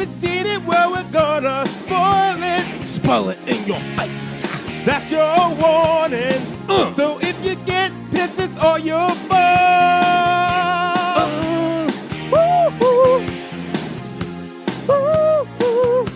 haven't seen it, well, we're gonna spoil it. Spoil it in your face. That's your warning. So if you get pissed, it's all your fault. Woo-hoo. Woo-hoo.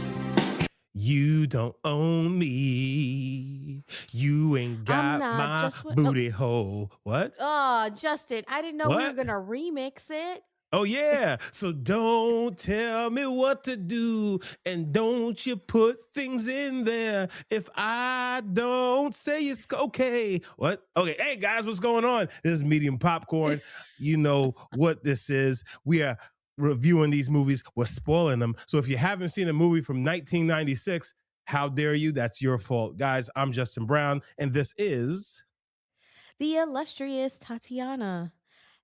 You don't own me. You ain't got my booty hole. What? Oh, Justin, I didn't know we were gonna remix it. Oh, yeah. So don't tell me what to do, and don't you put things in there if I don't say it's okay. What? Okay. Hey, guys, what's going on? This is Medium Popcorn. You know what this is. We are reviewing these movies. We're spoiling them. So if you haven't seen a movie from 1996, how dare you? That's your fault. Guys, I'm Justin Brown, and this is... The illustrious Tatiana.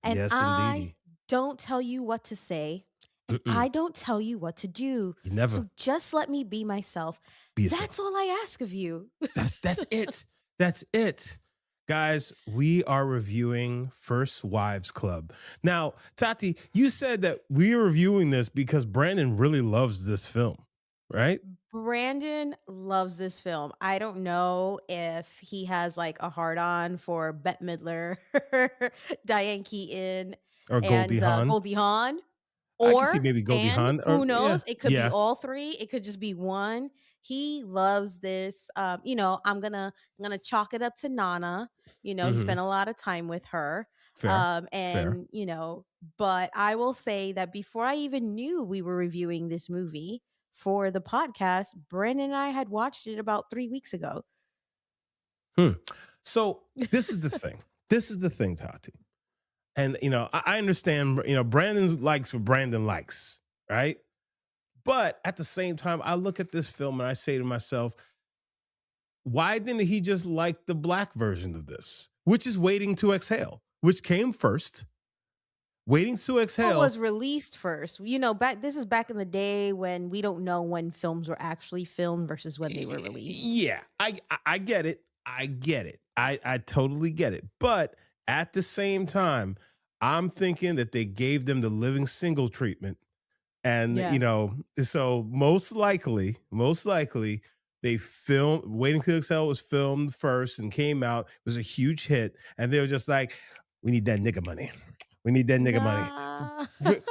And yes, I indeed. don't tell you what to say, and I don't tell you what to do. You never. So just let me be myself. That's all I ask of you. That's it. That's it. Guys, we are reviewing First Wives Club. Now, Tati, you said that we're reviewing this because Brandon really loves this film, right? Brandon loves this film. I don't know if he has like a hard-on for Bette Midler, Diane Keaton, or Goldie Hawn. Goldie Hawn. I can see maybe Goldie Hawn. Who knows? Yeah. It could be all three. It could just be one. He loves this. I'm gonna chalk it up to Nana. He spent a lot of time with her. Fair. But I will say that before I even knew we were reviewing this movie for the podcast, Brandon and I had watched it about 3 weeks ago. So this is the thing. This is the thing, Tati. And, I understand, Brandon likes what Brandon likes, right? But at the same time, I look at this film and I say to myself, why didn't he just like the black version of this, which is Waiting to Exhale, which came first? Waiting to Exhale was released first. This is back in the day when we don't know when films were actually filmed versus when they were released. Yeah, I get it. I get it. I totally get it. But at the same time, I'm thinking that they gave them the living single treatment. And, so most likely, they filmed, Waiting to Exhale was filmed first and came out. It was a huge hit. And they were just like, we need that nigga money. We need that nigga money.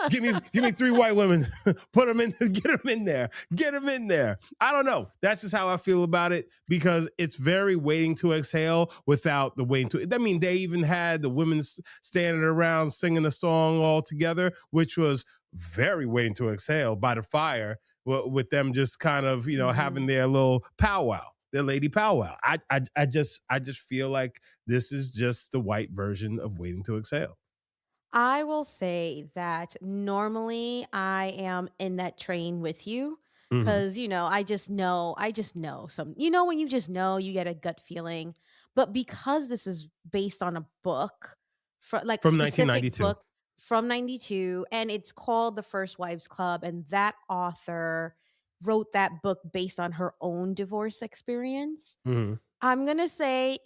Give me 3 white women. Put them in. Get them in there. Get them in there. I don't know. That's just how I feel about it because it's very Waiting to Exhale without the waiting to. I mean, they even had the women standing around singing a song all together, which was very Waiting to Exhale by the fire, with them just kind of having their little powwow. Their lady powwow. I just feel like this is just the white version of Waiting to Exhale. I will say that normally I am in that train with you because, I just know some, when you just know, you get a gut feeling. But because this is based on a book from 1992. Book from 92, and it's called The First Wives Club, and that author wrote that book based on her own divorce experience. I'm going to say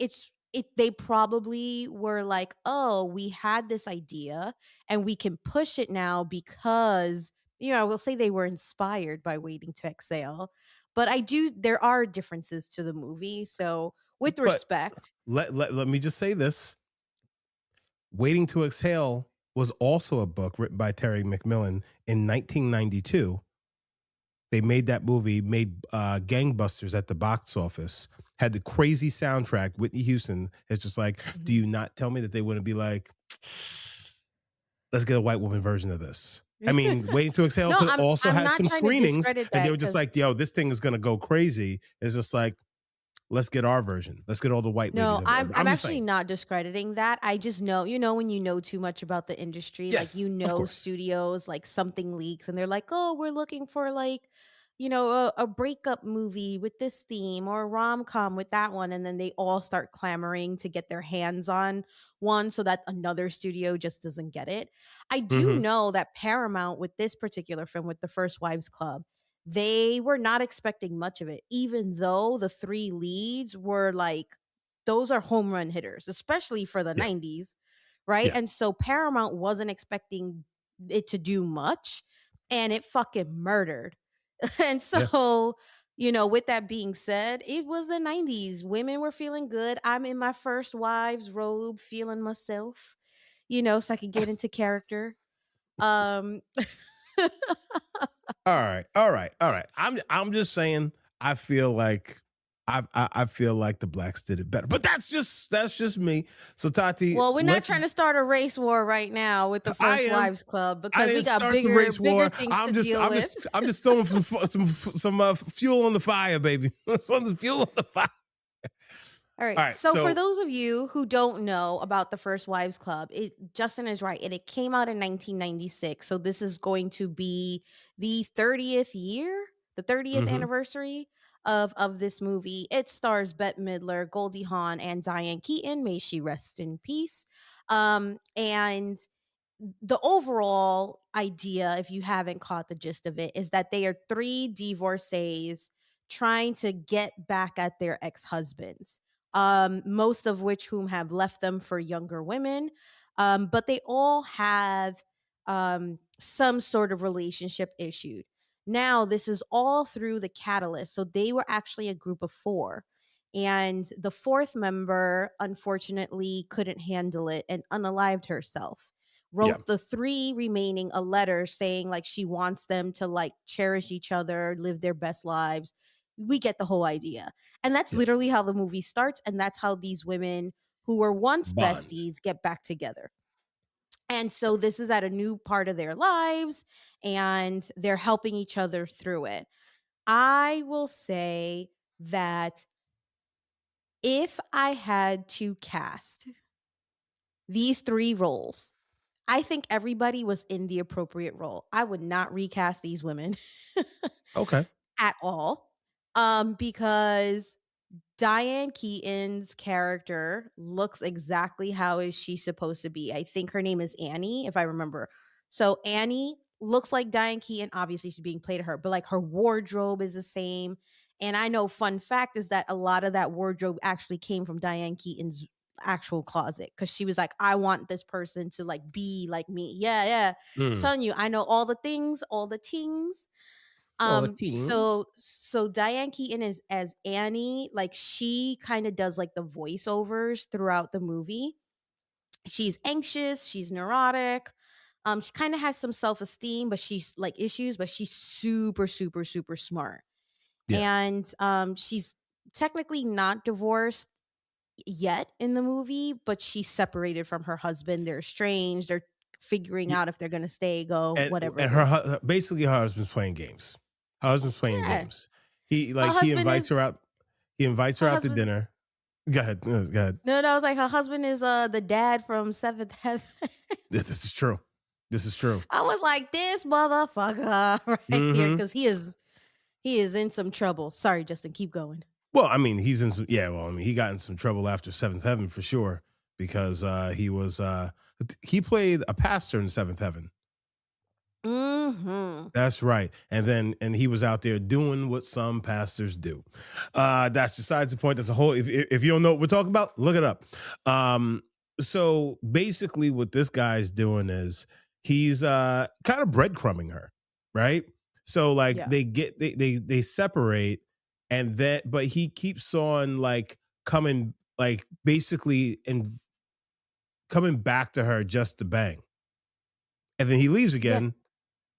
they probably were like, oh, we had this idea and we can push it now because, I will say they were inspired by Waiting to Exhale. But there are differences to the movie. So with respect. Let me just say this. Waiting to Exhale was also a book written by Terry McMillan in 1992. They made that movie, made gangbusters at the box office, had the crazy soundtrack. Whitney Houston is just like, do you not tell me that they wouldn't be like, let's get a white woman version of this? I mean, Waiting to Exhale could also have some screenings. And they were just like, yo, this thing is going to go crazy. It's just like, let's get our version. Let's get all the white ladies. No, I'm actually not discrediting that. I just know, when you know too much about the industry, yes, like, studios, like something leaks and they're like, oh, we're looking for like, a breakup movie with this theme or a rom-com with that one. And then they all start clamoring to get their hands on one so that another studio just doesn't get it. I do know that Paramount with this particular film, with The First Wives Club, they were not expecting much of it, even though the 3 leads were like, those are home run hitters, especially for the 90s, right? Yeah. And so Paramount wasn't expecting it to do much, and it fucking murdered. And Yeah. so, with that being said, it was the 90s. Women were feeling good. I'm in my first wives robe, feeling myself, so I could get into character. Um All right, all right, all right. I'm just saying. I feel like I feel like the blacks did it better, but that's just me. So Tati, well, we're not let's. trying to start a race war right now with the I First am. Wives Club I because we didn't got start the bigger race bigger war. things I'm to just deal I'm with. just I'm just throwing some fuel on the fire, baby. Some fuel on the fire. All right. All right, So for so those of you who don't know about the First Wives Club, Justin is right. And it came out in 1996. So this is going to be the 30th year, the 30th mhm, anniversary of this movie. It stars Bette Midler, Goldie Hawn, and Diane Keaton. May she rest in peace. And the overall idea, if you haven't caught the gist of it, is that they are three divorcees trying to get back at their ex-husbands, most of which whom have left them for younger women. But they all have some sort of relationship issue. Now, this is all through the catalyst. So they were actually a group of four. And the fourth member, unfortunately, couldn't handle it and unalived herself, yeah, wrote the three remaining a letter saying like she wants them to like cherish each other, live their best lives. We get the whole idea. And that's yeah, literally how the movie starts. And that's how these women who were once bond. besties get back together. And so this is at a new part of their lives and they're helping each other through it. I will say that if I had to cast these three roles, I think everybody was in the appropriate role. I would not recast these women Okay, at all. Because Diane Keaton's character looks exactly how is she supposed to be. I think her name is Annie, if I remember. So Annie looks like Diane Keaton. Obviously, she's being played to her, but like her wardrobe is the same. And I know fun fact is that a lot of that wardrobe actually came from Diane Keaton's actual closet because she was like, I want this person to like be like me. Yeah, yeah. mm. Telling you, I know all the things, all the tings. All the teams. So Diane Keaton is as Annie, like she kind of does like the voiceovers throughout the movie. She's anxious, she's neurotic. She kind of has some self-esteem, but she's like issues, but she's super, super, super smart. Yeah, And she's technically not divorced yet in the movie, but she's separated from her husband. They're estranged, they're figuring yeah. out if they're gonna stay, go, and whatever and it is. basically her husband's playing games. Her husband's playing Yeah. games. He Her like he husband invites is her out. He invites her her out to husband's dinner. Go ahead. No, go ahead. No, no, I was like, her husband is the dad from Seventh Heaven. This is true. This is true. I was like, this motherfucker right here, Hmm. because he is in some trouble. Sorry, Justin, keep going. Well, I mean, he's in some. Yeah. Well, I mean, he got in some trouble after Seventh Heaven for sure because he played a pastor in Seventh Heaven. Mm-hmm. That's right. And he was out there doing what some pastors do. That's besides the point. That's a whole if you don't know what we're talking about, look it up. So basically what this guy's doing is he's kind of breadcrumbing her, right? So like Yeah. they separate and then but he keeps on like coming like basically and coming back to her just to bang. And then he leaves Yeah. again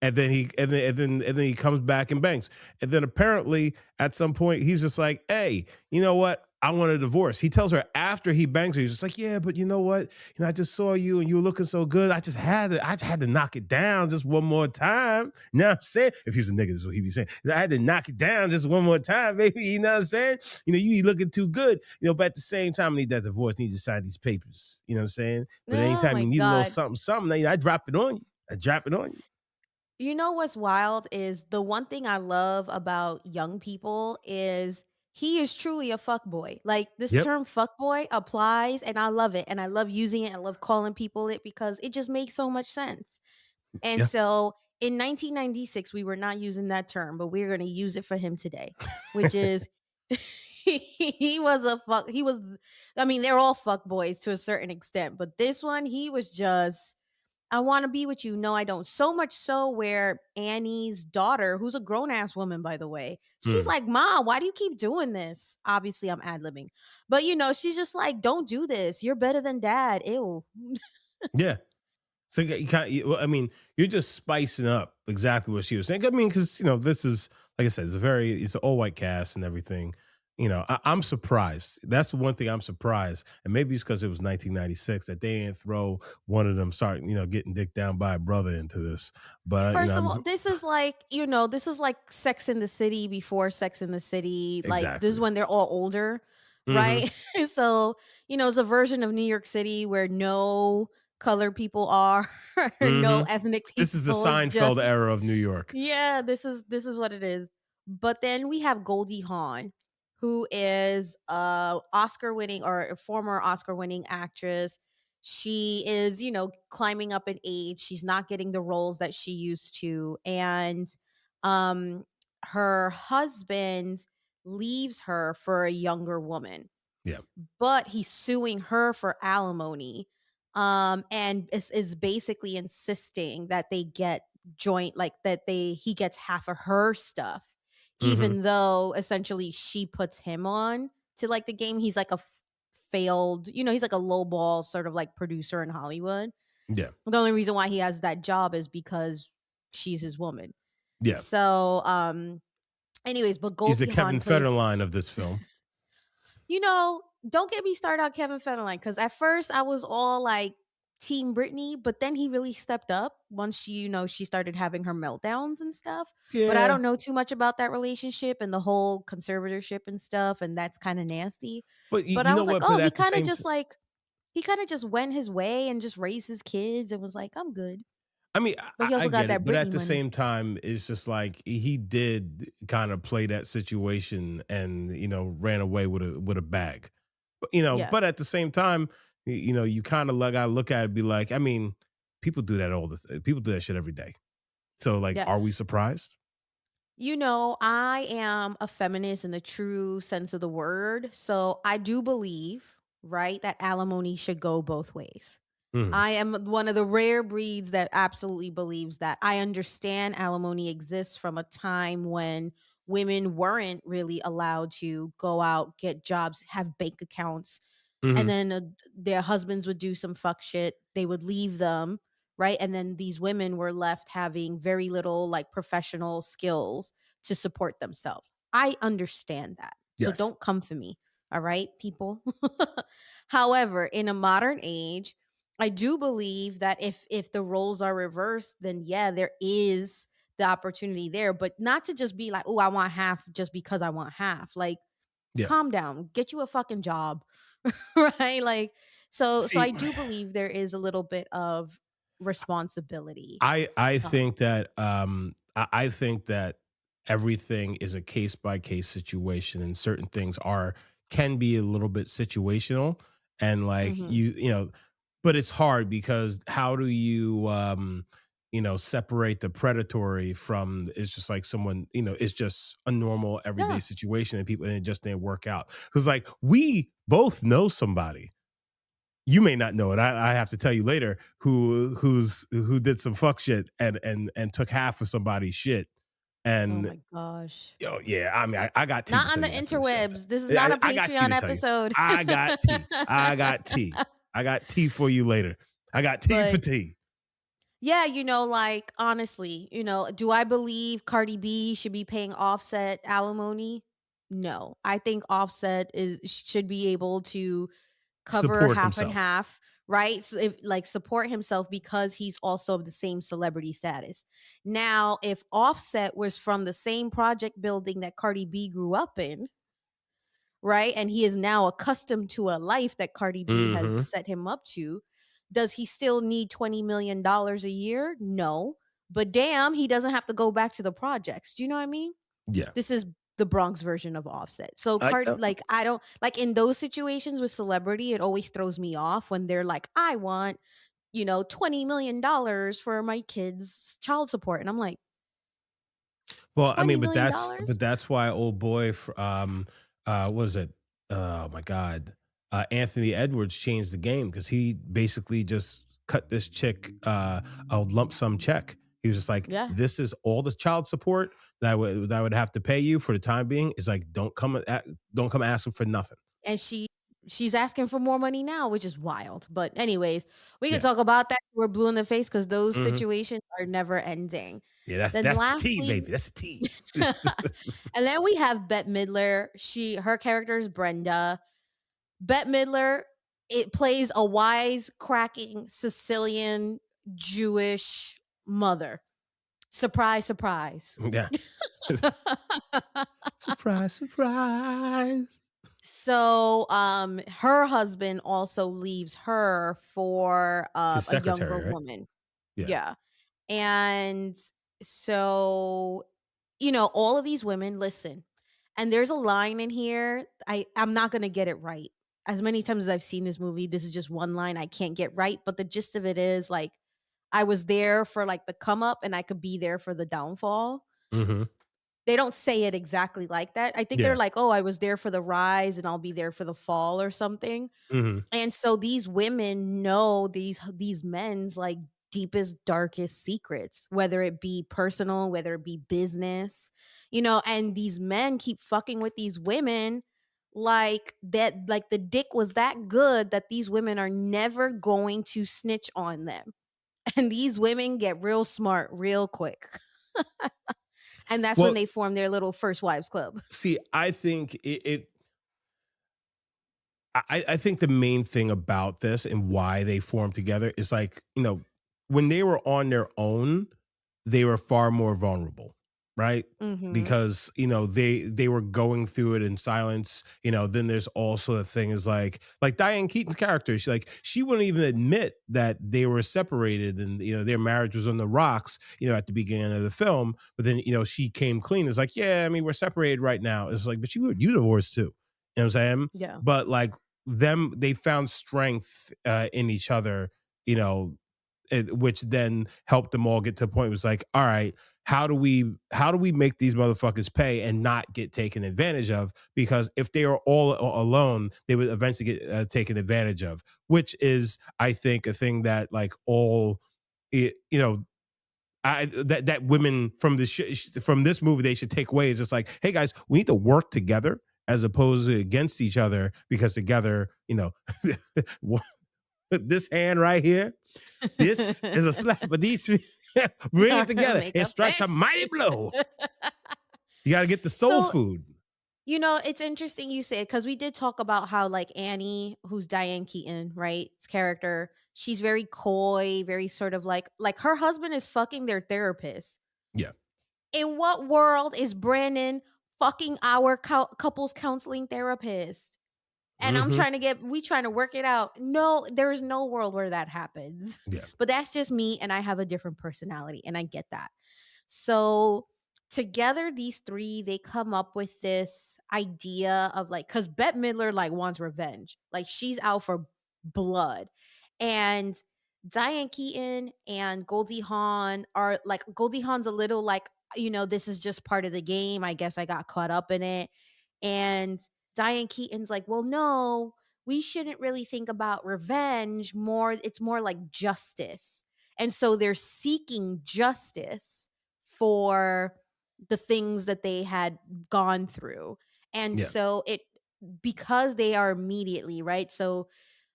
and then he comes back and bangs. And then apparently at some point he's just like, "Hey, you know what? I want a divorce." He tells her after he bangs her, he's just like, "Yeah, but you know what? I just saw you and you were looking so good. I just had to knock it down just one more time." You know what I'm saying? If he was a nigga, this is what he'd be saying. I had to knock it down just one more time, baby. You know what I'm saying? You be looking too good. But at the same time, I need that divorce. I need you to sign these papers. You know what I'm saying? But Oh anytime my you need a little God. something, something, I drop it on you. I drop it on you. You know what's wild is the one thing I love about young people is he is truly a fuck boy. Like this Yep. term fuck boy applies and I love it. And I love using it. I love calling people it because it just makes so much sense. And Yeah. so in 1996, we were not using that term, but we're going to use it for him today, which is he was a fuck. He was, I mean, they're all fuck boys to a certain extent, but this one, he was just I want to be with you. No, I don't. So much so where Annie's daughter, who's a grown ass woman, by the way, she's Mm. like, Mom, why do you keep doing this? Obviously, I'm ad libbing. But, she's just like, don't do this. You're better than dad. Ew. Yeah. So you kind well, I mean, you're just spicing up exactly what she was saying. I mean, because this is like I said, it's an all white cast and everything. I'm surprised. That's the one thing I'm surprised, and maybe it's because it was 1996 that they didn't throw one of them, sorry, getting dicked down by a brother into this. But First of all, this is like, this is like Sex in the City before Sex in the City. Like, this is exactly. when they're all older, Hmm. right? So, it's a version of New York City where no colored people are, no Hmm. ethnic This is the people. It's Seinfeld just, era of New York. yeah, this is what it is. But then we have Goldie Hawn, who is a Oscar winning or a former Oscar winning actress. She is, climbing up in age. She's not getting the roles that she used to. And um her husband leaves her for a younger woman, Yeah. but he's suing her for alimony, and is basically insisting that they get joint, like that he gets half of her stuff, Hmm. even though essentially she puts him on to like the game. He's like a failed, he's like a lowball sort of like producer in Hollywood. Yeah. The only reason why he has that job is because she's his woman. Yeah. So anyways, but He's the Goldie Kevin Hawn plays, Federline of this film. don't get me started on Kevin Federline, because at first I was all like Team Britney, but then he really stepped up once she started having her meltdowns and stuff. But I Yeah. don't know too much about that relationship and the whole conservatorship and stuff, and that's kind of nasty. But But you I know was like, what? oh, But at the same he kind of just went his way and just raised his kids and was like, I'm good. I mean, But he I also got get that it, but at Britney the money. same time, it's just like he did kind of play that situation and ran away with a bag. Yeah. But at the same time, you kind of gotta look at it and be like, I mean, people do that people do that shit every day. So like, Yeah. are we surprised? I am a feminist in the true sense of the word. So I do believe, right, that alimony should go both ways. Mhm. I am one of the rare breeds that absolutely believes that. I understand alimony exists from a time when women weren't really allowed to go out, get jobs, have bank accounts, and Mhm. then their husbands would do some fuck shit. They would leave them, right? And then these women were left having very little like professional skills to support themselves. I understand that. So Yes. don't come for me. All right, people. However, in a modern age, I do believe that if the roles are reversed, then yeah, there is the opportunity there, but not to just be like, oh, I want half just because I want half. Like, Yeah. calm down, get you a fucking job. Right? Like, so See, I do believe there is a little bit of responsibility. I Um, think that I think that everything is a case by case situation, and certain things can be a little bit situational, and like mhm. but it's hard because how do you separate the predatory from it's just like someone it's just a normal everyday Yeah. situation and it just didn't work out because like we both know somebody, you may not know it. I have to tell you later who did some fuck shit and took half of somebody's shit. Oh And my gosh. yeah, I mean, I got tea to Not on tell the you after the show. interwebs. This is not I, a I got tea Patreon to tell you. episode. I got tea. I got tea. I got tea for you later. I got tea for But tea. yeah, like honestly, do I believe Cardi B should be paying Offset alimony? No. I think Offset should be able to cover Support half and himself. half, right? So if like support himself because he's also of the same celebrity status. Now, if Offset was from the same project building that Cardi B grew up in, right? And he is now accustomed to a life that Cardi B has Hmm. set him up to. Does he still need $20 million a year? No. But damn, he doesn't have to go back to the projects. Do you know what I mean? Yeah. This is the Bronx version of Offset. So I, like I don't like in those situations with celebrity, it always throws me off when they're like, I want, $20 million for my kids' child support. And I'm like, well, I $20 mean, million? dollars? that's why old boy, what was it? Oh my God, Anthony Edwards changed the game because he basically just cut this chick a lump sum check. He was just like, Yeah. "This is all the child support that I would have to pay you for the time being. Is like, don't come asking for nothing." And she's asking for more money now, which is wild. But anyways, we can Yeah. talk about that. We're blue in the face because those Hmm. situations are never ending. Yeah, Then that's the tea, lastly, baby. That's the tea. and then we have Bette Midler. Her character is Brenda. Bette Midler, it plays a wise, cracking Sicilian Jewish mother. Surprise, surprise. Yeah. Surprise, surprise. So, her husband also leaves her for His a younger secretary, right? woman. Yeah. Yeah. And so, all of these women listen. And there's a line in here. I'm not gonna get it right. As many times as I've seen this movie, this is just one line I can't get right. But the gist of it is like I was there for like the come up and I could be there for the downfall. Hmm. They don't say it exactly like that. I think they're Yeah. like, "Oh, I was there for the rise and I'll be there for the fall," or something. Hmm. And so these women know these men's like deepest darkest secrets, whether it be personal, whether it be business, and these men keep fucking with these women like that, like the dick was that good that these women are never going to snitch on them. And these women get real smart real quick. And that's when Well, they form their little first wives club. see, I think I think the main thing about this and why they formed together is like, when they were on their own, they were far more vulnerable, right? Mhm. Because, they were going through it in silence. Then there's also the thing is like Diane Keaton's character, she wouldn't even admit that they were separated and their marriage was on the rocks, at the beginning of the film. But then, she came clean. It's like, yeah, I mean, we're separated right now. It's like, but you divorced too. You know what I'm saying? Yeah. But like they found strength in each other, you know, which then helped them all get to a point. It was like, all right, how do we make these motherfuckers pay and not get taken advantage of? Because if they are all alone, they would eventually get taken advantage of. Which is, I think, a thing that like all, you know. That women from from this movie they should take away is just like, hey guys, we need to work together as opposed to against each other, because together, this hand right here, this is a slap, but these bring it Are gonna together. make It a strikes a fist. mighty blow. You got to get the soul So, food. it's interesting you say it because we did talk about how like Annie, who's Diane Keaton, right? His character, she's very coy, very sort of like her husband is fucking their therapist. Yeah. In what world is Brandon fucking our couples counseling therapist? And Hmm. we trying to work it out. No, there is no world where that happens. Yeah. But that's just me and I have a different personality and I get that. So together these three they come up with this idea of like cuz Bette Midler like wants revenge. Like she's out for blood. And Diane Keaton and Goldie Hawn are like Goldie Hawn's a little like this is just part of the game. I guess I got caught up in it. And Diane Keaton's like, "Well, no, we shouldn't really think about revenge. It's more like justice." And so they're seeking justice for the things that they had gone through. And Yeah. so because they are immediately, right? So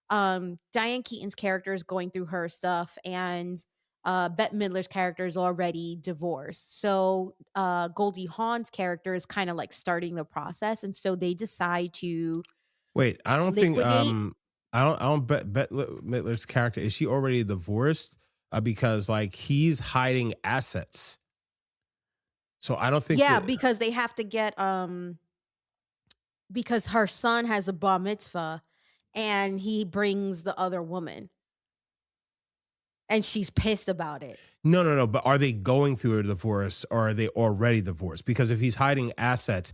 Diane Keaton's character is going through her stuff and Bette Midler's character is already divorced. So Goldie Hawn's character is kind of like starting the process. And so they decide to Wait, I don't think liquidate. I don't bet Midler's character, is she already divorced? Because like he's hiding assets. So I don't think Yeah, that. because they have to get because her son has a bar mitzvah and he brings the other woman and she's pissed about it. No, no, no. But are they going through a divorce or are they already divorced? Because if he's hiding assets,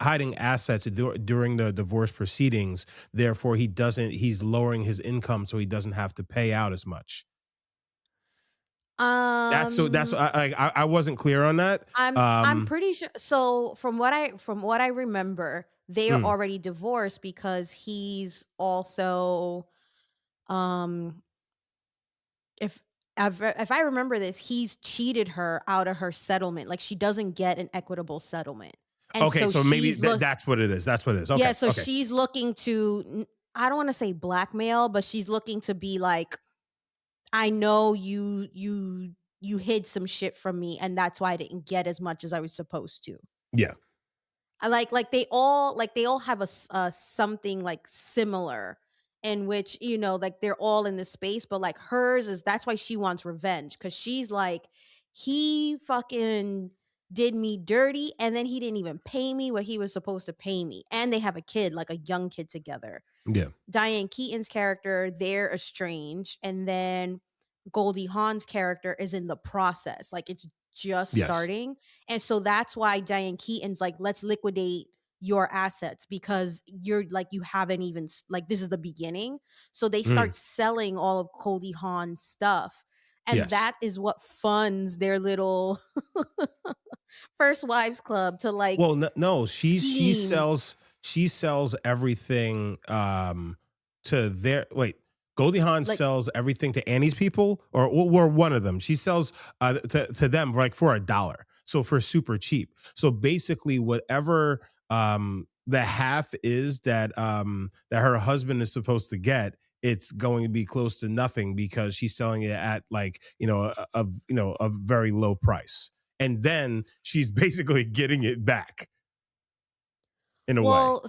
hiding assets during the divorce proceedings. Therefore, he's lowering his income so he doesn't have to pay out as much. That's Um I wasn't clear on that. I'm pretty sure. So from what I remember, they are Mm, already divorced because he's also um if if I remember this, he's cheated her out of her settlement. Like she doesn't get an equitable settlement. And Okay, so so maybe she's look that's what it is. That's what it is. yeah, Okay, so okay. she's looking to I don't want to say blackmail, but she's looking to be like, I know you hid some shit from me and that's why I didn't get as much as I was supposed to. Yeah. I like they all have something like similar in which, like they're all in this space, but like hers is that's why she wants revenge cuz she's like he fucking did me dirty and then he didn't even pay me what he was supposed to pay me. And they have a kid, like a young kid together. Yeah. Diane Keaton's character, they're estranged, and then Goldie Hawn's character is in the process. Like it's just Yes. starting. And so that's why Diane Keaton's like, let's liquidate your assets because you're like, you haven't even, like, this is the beginning. So they Mm. start selling all of Goldie Hawn's stuff. And Yes. that is what funds their little First Wives Club to like Well, no, scheme. she sells everything to their wait. Goldie Hawn Like, sells everything to Annie's people, or one of them. She sells to them like for $1, so for super cheap. So basically, whatever the half is that her husband is supposed to get, it's going to be close to nothing because she's selling it at like a very low price, and then she's basically getting it back in a way. well,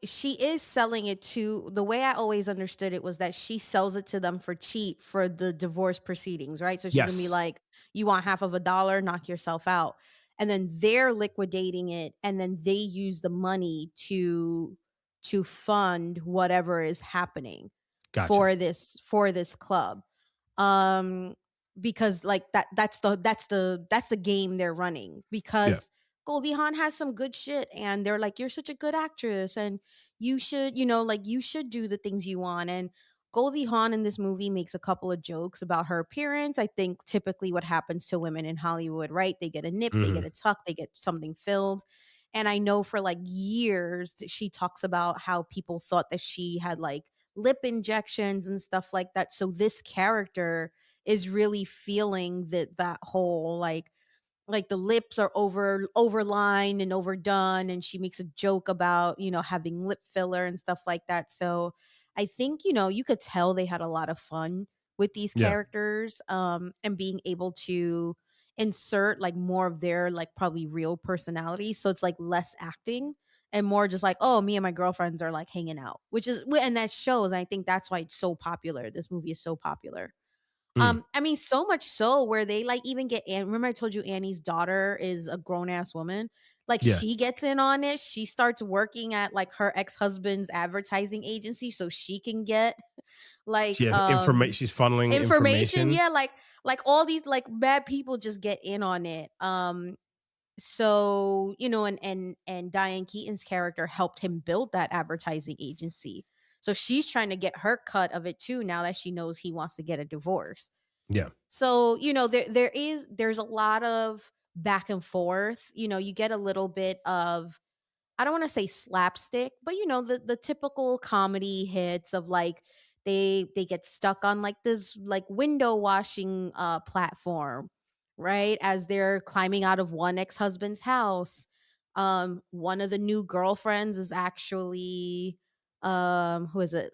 she is selling it to the way I always understood it was that she sells it to them for cheap for the divorce proceedings, right? So she's gonna be Yes. like, "You want half of a dollar? Knock yourself out." And then they're liquidating it, and then they use the money to fund whatever is happening Gotcha. for this club. Um, because like that's the game they're running Yeah. because Goldie Hawn has some good shit and they're like, "You're such a good actress and you should, like you should do the things you want." And Goldie Hawn in this movie makes a couple of jokes about her appearance. I think typically what happens to women in Hollywood, right? They get a nip, they Hmm. get a tuck, they get something filled. And I know for like years she talks about how people thought that she had like lip injections and stuff like that. So this character is really feeling that whole like the lips are overlined and overdone and she makes a joke about having lip filler and stuff like that. So I think you could tell they had a lot of fun with these Yeah. characters and being able to insert like more of their like probably real personality, so it's like less acting and more just like, oh, me and my girlfriends are like hanging out, which is and that shows. I think that's why it's so popular. This movie is so popular. Mm. I mean, so much so where they like even get remember I told you Annie's daughter is a grown ass woman. Like Yeah. she gets in on it. She starts working at like her ex-husband's advertising agency so she can get She like has information. She's funneling information. information. Yeah, like all these like bad people just get in on it. So, and Diane Keaton's character helped him build that advertising agency. So she's trying to get her cut of it too now that she knows he wants to get a divorce. Yeah. So, there's a lot of back and forth. You get a little bit of I don't want to say slapstick, but the typical comedy hits of like they get stuck on like this like window washing platform, right? As they're climbing out of one ex-husband's house. One of the new girlfriends is actually who is it?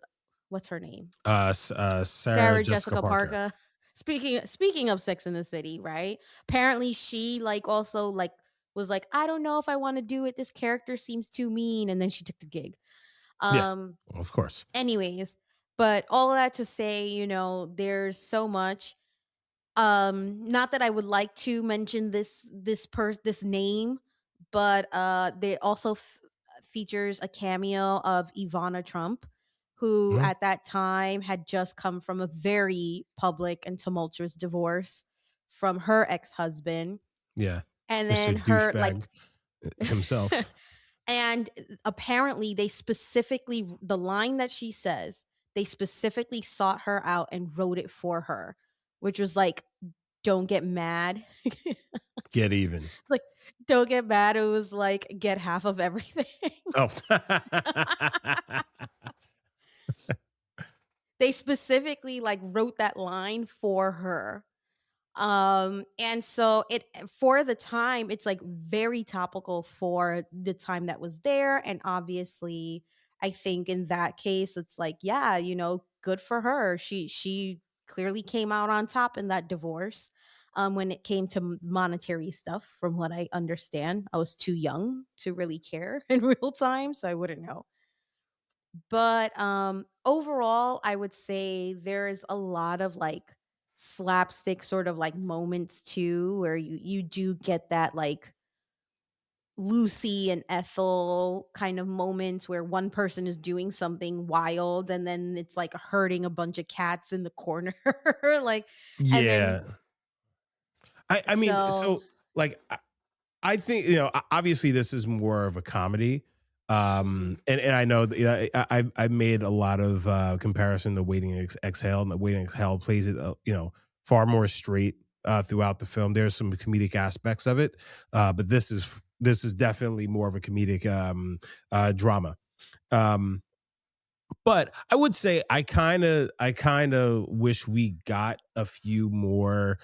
What's her name? Sarah Sarah Jessica Jessica Parker. Parker. Speaking of Sex in the City, right? Apparently she like also like was like, "I don't know if I wanna do it, this character seems too mean," and then she took the gig. Yeah. Um, Of course. anyways, but all of that to say, there's so much. Not that I would like to mention this name, but, they also features a cameo of Ivana Trump, who Mhm. at that time had just come from a very public and tumultuous divorce from her ex-husband, Yeah. and Mr. then her like Douchebag himself. and apparently the line that she says, they specifically sought her out and wrote it for her, which was like, "Don't get mad." Get even. Like, "Don't get mad." It was like, "Get half of everything." Oh. they specifically like wrote that line for her. And so it for the time, it's like very topical for the time that was there. And obviously, I think in that case, it's like, yeah, good for her. She clearly came out on top in that divorce. When it came to monetary stuff, from what I understand, I was too young to really care in real time, so I wouldn't know. But, overall, I would say there's a lot of, like, slapstick sort of, like, moments too, where you do get that, like, Lucy and Ethel kind of moments where one person is doing something wild, and then it's, like, hurting a bunch of cats in the corner, like, and then Yeah. I mean, so so, like, I think, obviously this is more of a comedy. mhm, And I know that, I've made a lot of comparison to Waiting to Exhale, and the Waiting to Exhale plays it, far more straight throughout the film. There's some comedic aspects of it, but this is definitely more of a comedic drama. Um, but I would say I kind of wish we got a few more.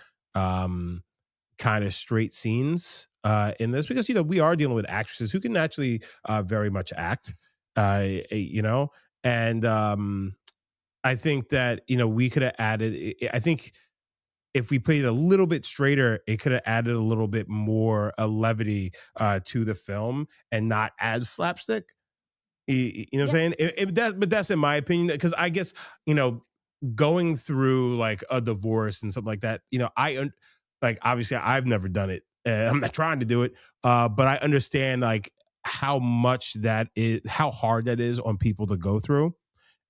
Kind of straight scenes in this, because we are dealing with actresses who can actually very much act, and I think that we could have added. I think if we played a little bit straighter, it could have added a little bit more levity to the film and not as slapstick. You know what I'm yep, saying? But that's in my opinion, because I guess you know going through like a divorce and something like that. Like obviously I've never done it. I'm not trying to do it, but I understand like how hard that is on people to go through,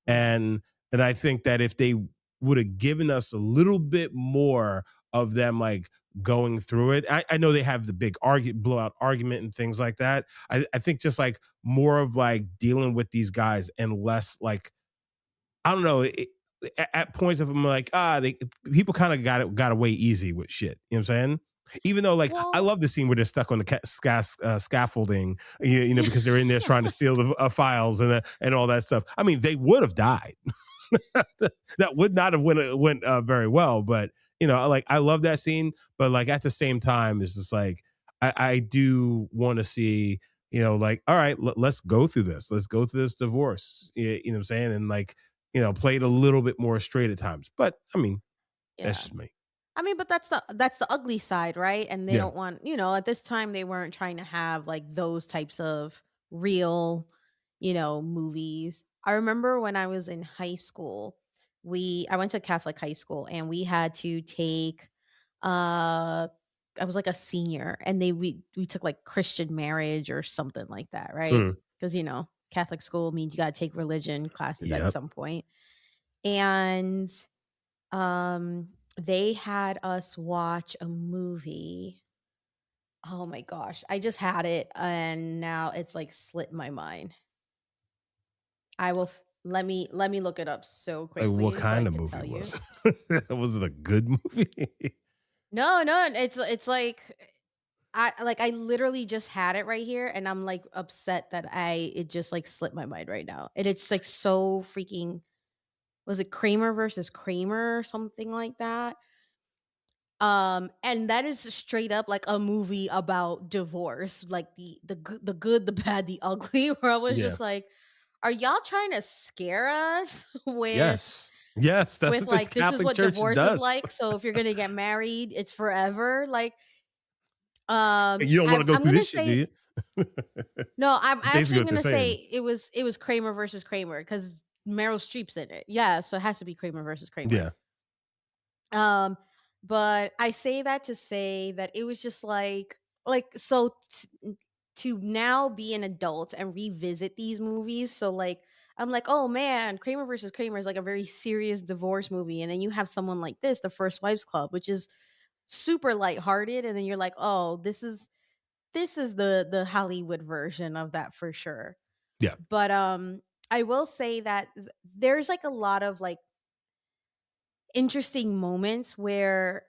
yeah. and I think that if they would have given us a little bit more of them like going through it. I know they have the big blowout argument and things like that. I think just like more of like dealing with these guys and less like I don't know. At points of them like they people kind of got away easy with shit. You know what I'm saying? Even though like I Well, love the scene where they're stuck on the scaffolding, because they're in there trying to steal the files and all that stuff. I mean, they would have died. That would not have went very well. But like I love that scene, but like at the same time, it's just like I do want to see, like all right, let's go through this. Let's go through this divorce. You know what I'm saying? And like play it a little bit more straight at times. But I mean, that's yeah. just me. I mean, but that's the ugly side, right? And they Yeah. don't want, at this time they weren't trying to have like those types of real, movies. I remember when I was in high school, I went to Catholic high school and we had to take uh I was like a senior and we took like Christian marriage or something like that, right? Mm. Cuz Catholic school means you got to take religion classes at Yep. some point. And they had us watch a movie. Oh my gosh, I just had it and now it's like slipped my mind. I will let me look it up so Like what quickly so I kind of could movie tell you. was it? Was it a good movie? No, no, it's like I literally just had it right here and I'm like upset that it just like slipped my mind right now. And it's like so freaking, was it Kramer versus Kramer or something like that? And that is straight up like a movie about divorce, like the good, the bad, the ugly, where I was Yeah. just like, are y'all trying to scare us Yes. Yes, that's with what the like this is Catholic what Church divorce is does. like? So if you're gonna get married, it's forever. Like, You don't want to I'm go I'm through gonna this shit, do say you? no, I'm Basically actually what they're gonna saying. say it was Kramer versus Kramer because Meryl Streep's in it. Yeah, so it has to be Kramer versus Kramer. Yeah. Um, but I say that to say that it was just like so to now be an adult and revisit these movies. So like I'm like, oh man, Kramer versus Kramer is like a very serious divorce movie, and then you have someone like this, The First Wives Club, which is super lighthearted, and then you're like, oh, this is the Hollywood version of that for sure. Yeah. But I will say that there's like a lot of like interesting moments where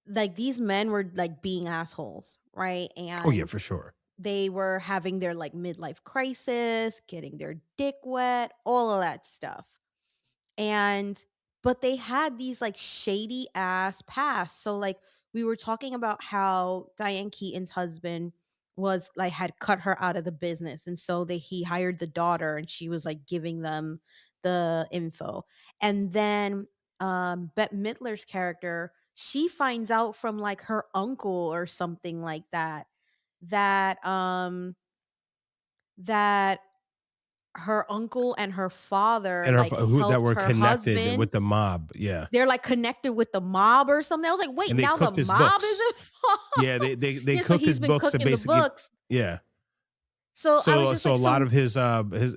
like these men were like being assholes, right? Oh yeah, And for sure. they were having their like midlife crisis, getting their dick wet, all of that stuff. And but they had these like shady ass past. So like we were talking about how Diane Keaton's husband was like had cut her out of the business, and so they he hired the daughter and she was like giving them the info. And then Bette Midler's character, she finds out from like her uncle or something like that that that her uncle and her father, And like, who that helped were her connected husband. with the mob. Yeah. They're, like, connected with the mob or something. I was like, "Wait, And they now the cooked his mob is books. Yeah, involved?" they Yeah, so cooked he's his been books to cooking the basically books. yeah. So I was just So like, a lot "So." of his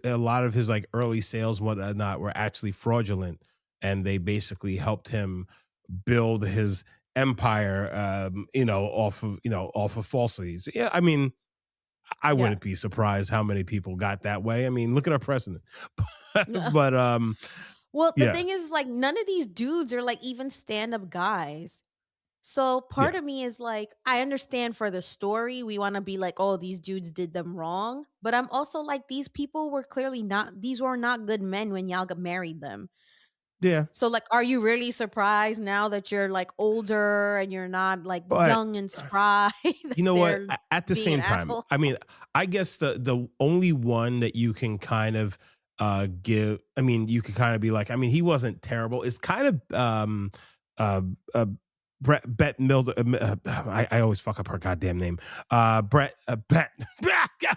a lot of his like early sales and whatnot were actually fraudulent, and they basically helped him build his empire, off of falsities. Yeah, I mean, I Yeah. wouldn't be surprised how many people got that way. I mean, look at our president. No. But Well, the yeah, thing is, like, none of these dudes are, like, even stand-up guys. So part yeah, of me is like, I understand for the story, we want to be like, oh, these dudes did them wrong. But I'm also like, these people were clearly not, these were not good men when y'all got married them. yeah. So, like, are you really surprised now that you're like older and you're not like But young and spry that you know what? they're At the being an same time, asshole? I mean, I guess the only one that you can kind of give, I mean, you could kind of be like, I mean, he wasn't terrible. It's kind of uh uh Bette Midler. I always fuck up her goddamn name. Bette.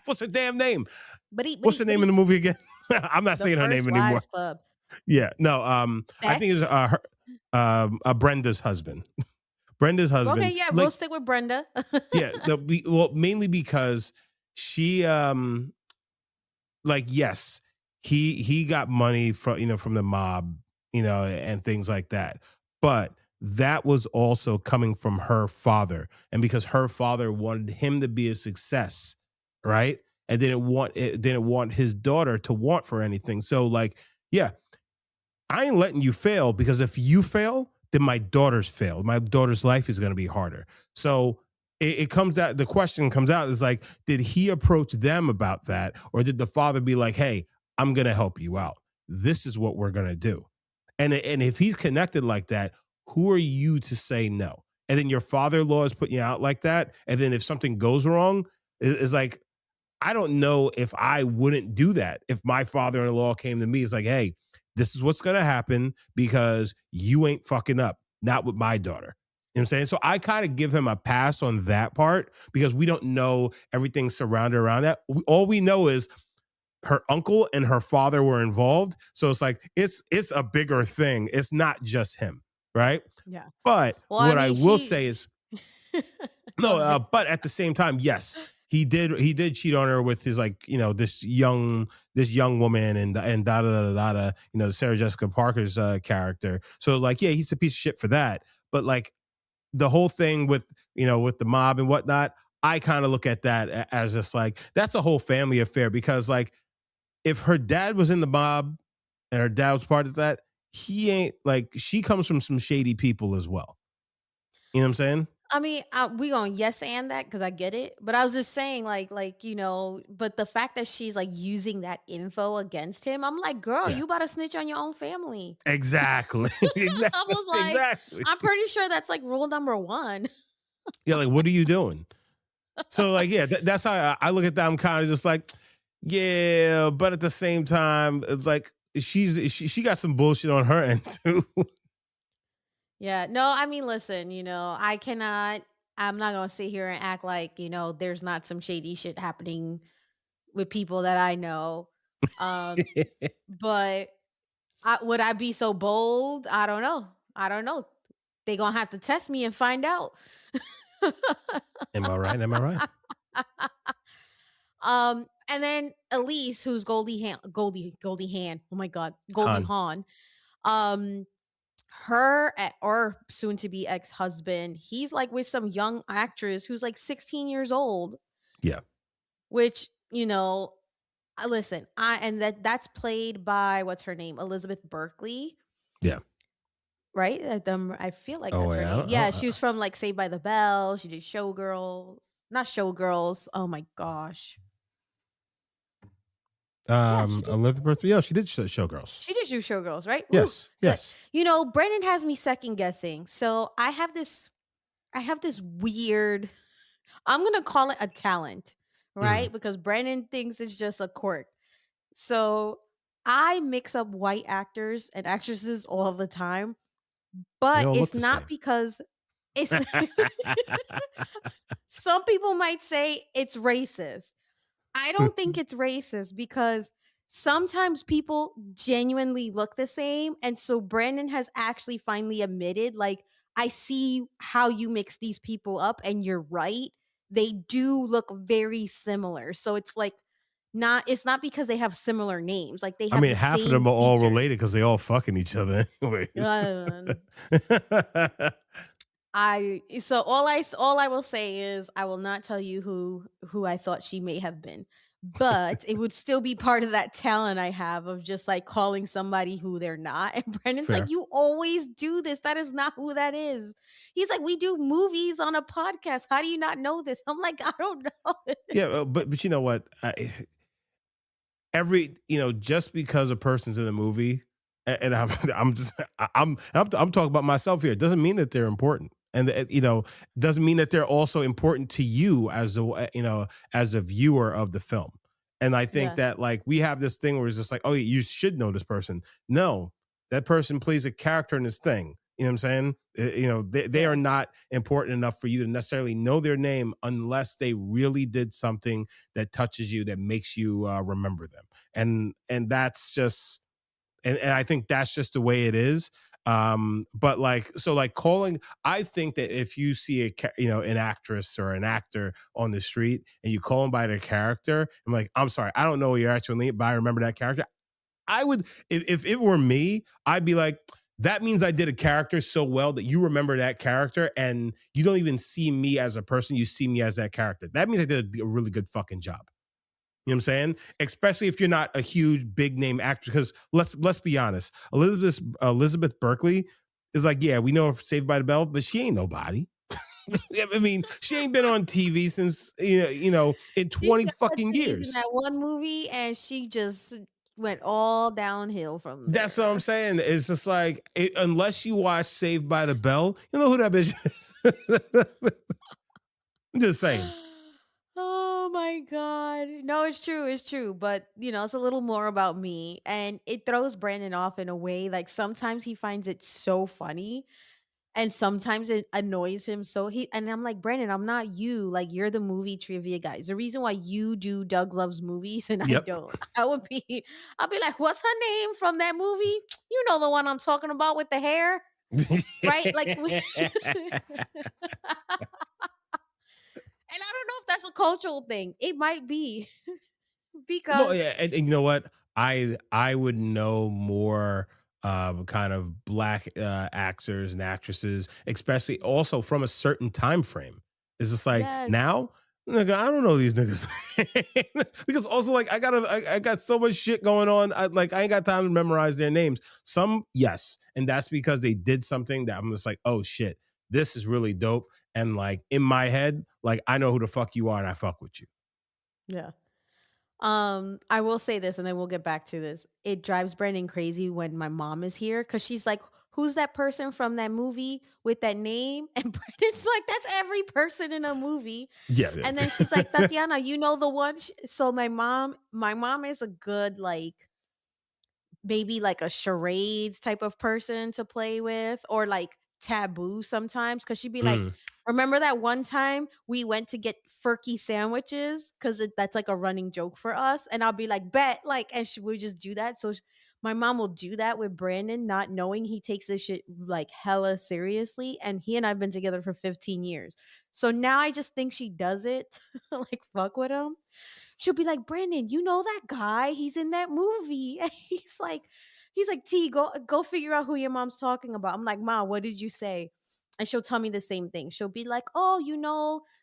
What's her damn name? What's her But name in he, the movie again? I'm not the saying her First name anymore. Wives Club. Yeah, no. I think it's Bet. Brenda's husband. Brenda's Okay, husband. yeah, we'll Like, stick with Brenda. yeah, well, mainly because she like, yes, he got money from, from the mob, and things like that. But that was also coming from her father, and because her father wanted him to be a success, right? And didn't want his daughter to want for anything. So like, yeah, I ain't letting you fail, because if you fail, then my daughter's failed. My daughter's life is going to be harder. So it comes out, the question comes out is like, did he approach them about that? Or did the father be like, hey, I'm going to help you out. This is what we're going to do. And if he's connected like that, who are you to say no? And then your father-in-law is putting you out like that. And then if something goes wrong, it's like, I don't know if I wouldn't do that. If my father-in-law came to me, it's like, hey, this is what's going to happen because you ain't fucking up, not with my daughter. You know what I'm saying? So I kind of give him a pass on that part because we don't know everything surrounded around that. All we know is her uncle and her father were involved. So it's like, it's a bigger thing. It's not just him, right? Yeah. But Well, I what I mean, will say is, go no, ahead. but at the same time, yes, he did cheat on her with his, like, this young woman, and da da da da da, Sarah Jessica Parker's character. So like, yeah, he's a piece of shit for that. But like, the whole thing with, with the mob and whatnot, I kind of look at that as just like, that's a whole family affair, because like, if her dad was in the mob and her dad was part of that, he ain't, like, she comes from some shady people as well. You know what I'm saying? I mean, we gonna yes and that because I get it, but I was just saying, but the fact that she's like using that info against him, I'm like, girl, Yeah. you about to snitch on your own family. Exactly. I exactly. was like, Exactly. I'm pretty sure that's like rule number one. Yeah, like, what are you doing? So like, yeah, that's how I look at that. I'm kind of just like, yeah, but at the same time, it's like, she got some bullshit on her end too. Yeah, no, I mean, listen, I'm not gonna sit here and act like there's not some shady shit happening with people that I know. Um, but would I be so bold? I don't know. I don't know. They gonna have to test me and find out. Am I right? Am I right? And then Elise, who's Goldie Hawn. Oh my god, Goldie Han. Hawn. Um, or soon to be ex husband. He's like with some young actress who's like 16 years old. Yeah. Which listen, that's played by what's her name, Elizabeth Berkley. Yeah. Right? I feel like Oh, that's her yeah. name. Yeah, she was from like Saved by the Bell. She did Showgirls. Not Showgirls. Oh my gosh. Yeah, she did. Elizabeth. Yeah, she did Showgirls. She did do Showgirls, right? Ooh, Yes, good. yes. Brendan has me second guessing. So I have this weird, I'm gonna call it a talent, Mm. right? Because Brendan thinks it's just a quirk. So I mix up white actors and actresses all the time, They but all look it's the not same. because it's some people might say it's racist. I don't think it's racist because sometimes people genuinely look the same. And so Brandon has actually finally admitted, like, I see how you mix these people up, and you're right. They do look very similar. So it's not because they have similar names. Like they I have mean, the half of same them are all features. related because they all fucking each other anyways. Uh, all I will say is I will not tell you who I thought she may have been. But it would still be part of that talent I have of just like calling somebody who they're not. And Brendan's like, Fair. "You always do this. That is not who that is." He's like, "We do movies on a podcast. How do you not know this?" I'm like, "I don't know." Yeah, but you know what? Just because a person's in a movie, and I'm talking about myself here. It doesn't mean that they're important, and doesn't mean that they're also important to you as a viewer of the film. And I think Yeah. that like we have this thing where it's just like, oh, you should know this person. No, that person plays a character in this thing. You know what I'm saying? They are Yeah. not important enough for you to necessarily know their name unless they really did something that touches you, that makes you remember them. And that's just, and I think that's just the way it is. But like, so like calling, I think that if you see an actress or an actor on the street and you call them by their character, I'm like, I'm sorry, I don't know your actual name, but I remember that character. I would, if it were me, I'd be like, that means I did a character so well that you remember that character and you don't even see me as a person. You see me as that character. That means I did a really good fucking job. You know what I'm saying? Especially if you're not a huge big name actor. Because let's be honest, Elizabeth Berkley is like, yeah, we know her for Saved by the Bell, but she ain't nobody. I mean, she ain't been on TV since in She 20 got fucking titties in years. that one movie and she just went all downhill from That's what I'm there. saying. It's just like unless you watch Saved by the Bell, you know who that bitch is. I'm just saying. Oh my god. No, it's true, it's true. But it's a little more about me. And it throws Brandon off in a way. Like sometimes he finds it so funny. And sometimes it annoys him. And I'm like, Brandon, I'm not you. Like you're the movie trivia guy. It's the reason why you do Doug Loves Movies and I Yep. don't. I'll be like, what's her name from that movie? You know the one I'm talking about with the hair, right? And I don't know if that's a cultural thing. It might be Well, because yeah, and you know what? I would know more kind of black actors and actresses, especially also from a certain time frame. It's just like yes, now, nigga, I don't know these niggas because also like I got so much shit going on. I ain't got time to memorize their names. Some yes, and that's because they did something that I'm just like, oh shit, this is really dope. And like in my head, like I know who the fuck you are, and I fuck with you. yeah. I will say this and then we'll get back to this. It drives Brandon crazy when my mom is here because she's like, "Who's that person from that movie with that name?" And Brandon's like, "That's every person in a movie." Yeah. And then she's like, "Tatiana, you know the one." So my mom is a good like maybe like a charades type of person to play with or like taboo sometimes because she'd be like, Mm. remember that one time we went to get furky sandwiches because that's like a running joke for us, and I'll be like, bet, like, and she would just do that. So my mom will do that with Brandon not knowing he takes this shit like hella seriously, and he and I've been together for 15 years, so now I just think she does it like fuck with him. She'll be like, Brandon, you know that guy? He's in that movie. And he's like, T, go figure out who your mom's talking about. I'm like, Ma, what did you say? And she'll tell me the same thing. She'll be like, oh,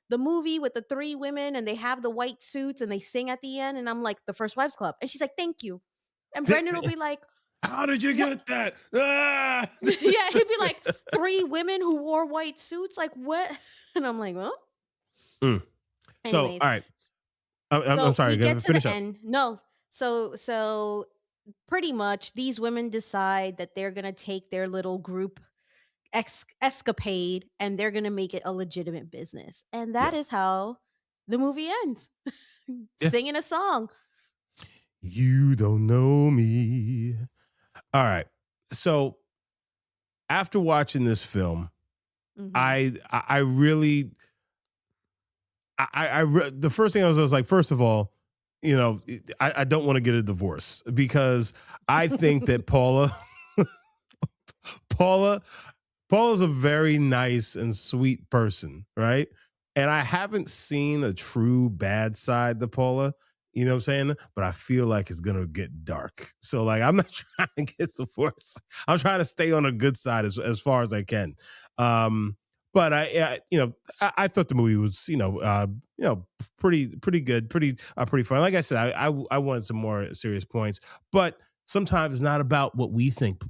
the movie with the three women and they have the white suits and they sing at the end. And I'm like, The First Wives Club. And she's like, thank you. And Brendan will be like, How did you what? get that? Ah! Yeah, he'd be like, three women who wore white suits? Like, what? And I'm like, well, Mm. So, all anyways. right. I'm So sorry. we get to Finish the up. end. No. So pretty much these women decide that they're going to take their little group escapade and they're going to make it a legitimate business. And that Yeah. is how the movie ends. Yeah. Singing a song. You don't know me. All right. So after watching this film, I really the first thing I was like, first of all, I don't want to get a divorce because I think that Paula Paula's a very nice and sweet person, right? And I haven't seen a true bad side to Paula, you know what I'm saying? But I feel like it's gonna get dark. So like I'm not trying to get divorced. I'm trying to stay on a good side as far as I can. But I thought the movie was pretty good, pretty fun. Like I said, I wanted some more serious points, but sometimes it's not about what we think.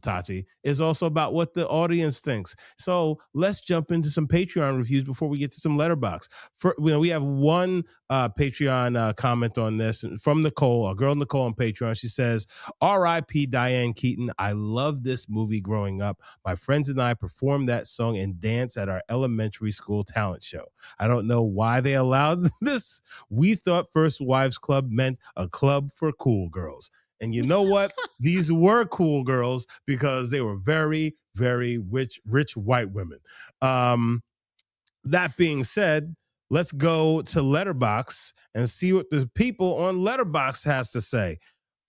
Tati, is also about what the audience thinks. So let's jump into some Patreon reviews before we get to some Letterbox. We have one Patreon comment on this from Nicole, our girl Nicole on Patreon. She says, "R.I.P. Diane Keaton. I love this movie growing up. My friends and I performed that song and dance at our elementary school talent show. I don't know why they allowed this. We thought First Wives Club meant a club for cool girls." And you know what? These were cool girls because they were very, very rich white women. That being said, let's go to Letterbox and see what the people on Letterbox has to say.